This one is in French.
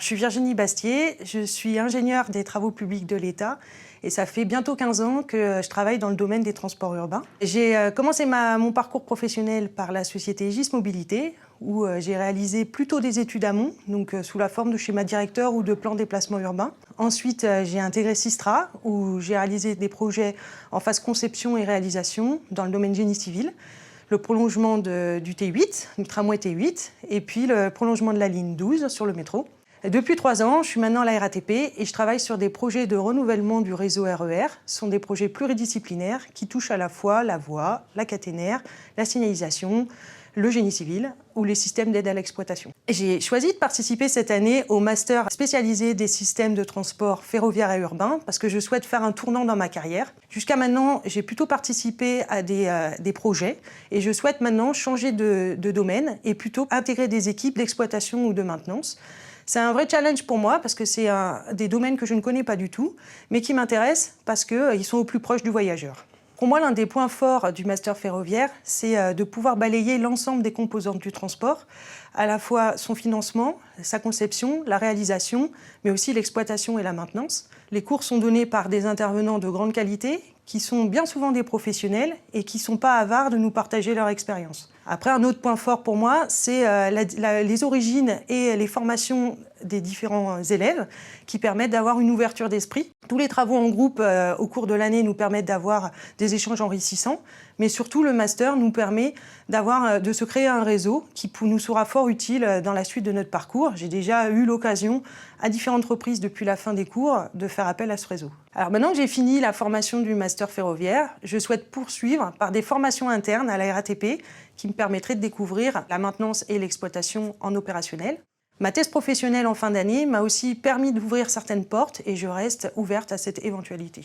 Je suis Virginie Bastier, je suis ingénieure des travaux publics de l'État et ça fait bientôt 15 ans que je travaille dans le domaine des transports urbains. J'ai commencé mon parcours professionnel par la société GIS Mobilité où j'ai réalisé plutôt des études amont, donc sous la forme de schéma directeur ou de plan déplacement urbain. Ensuite, j'ai intégré Sistra où j'ai réalisé des projets en phase conception et réalisation dans le domaine génie civil. Le prolongement du T8, du tramway T8, et puis le prolongement de la ligne 12 sur le métro. Depuis 3 ans, je suis maintenant à la RATP et je travaille sur des projets de renouvellement du réseau RER. Ce sont des projets pluridisciplinaires qui touchent à la fois la voie, la caténaire, la signalisation, le génie civil ou les systèmes d'aide à l'exploitation. J'ai choisi de participer cette année au master spécialisé des systèmes de transport ferroviaire et urbain parce que je souhaite faire un tournant dans ma carrière. Jusqu'à maintenant, j'ai plutôt participé à des projets et je souhaite maintenant changer de domaine et plutôt intégrer des équipes d'exploitation ou de maintenance. C'est un vrai challenge pour moi parce que c'est des domaines que je ne connais pas du tout, mais qui m'intéressent parce qu'ils sont au plus proche du voyageur. Pour moi, l'un des points forts du master ferroviaire, c'est de pouvoir balayer l'ensemble des composantes du transport, à la fois son financement, sa conception, la réalisation, mais aussi l'exploitation et la maintenance. Les cours sont donnés par des intervenants de grande qualité, qui sont bien souvent des professionnels et qui ne sont pas avares de nous partager leur expérience. Après, un autre point fort pour moi, c'est les origines et les formations des différents élèves qui permettent d'avoir une ouverture d'esprit. Tous les travaux en groupe au cours de l'année nous permettent d'avoir des échanges enrichissants, mais surtout le master nous permet de se créer un réseau qui nous sera fort utile dans la suite de notre parcours. J'ai déjà eu l'occasion à différentes reprises depuis la fin des cours de faire appel à ce réseau. Alors maintenant que j'ai fini la formation du master ferroviaire, je souhaite poursuivre par des formations internes à la RATP qui me permettraient de découvrir la maintenance et l'exploitation en opérationnel. Ma thèse professionnelle en fin d'année m'a aussi permis d'ouvrir certaines portes et je reste ouverte à cette éventualité.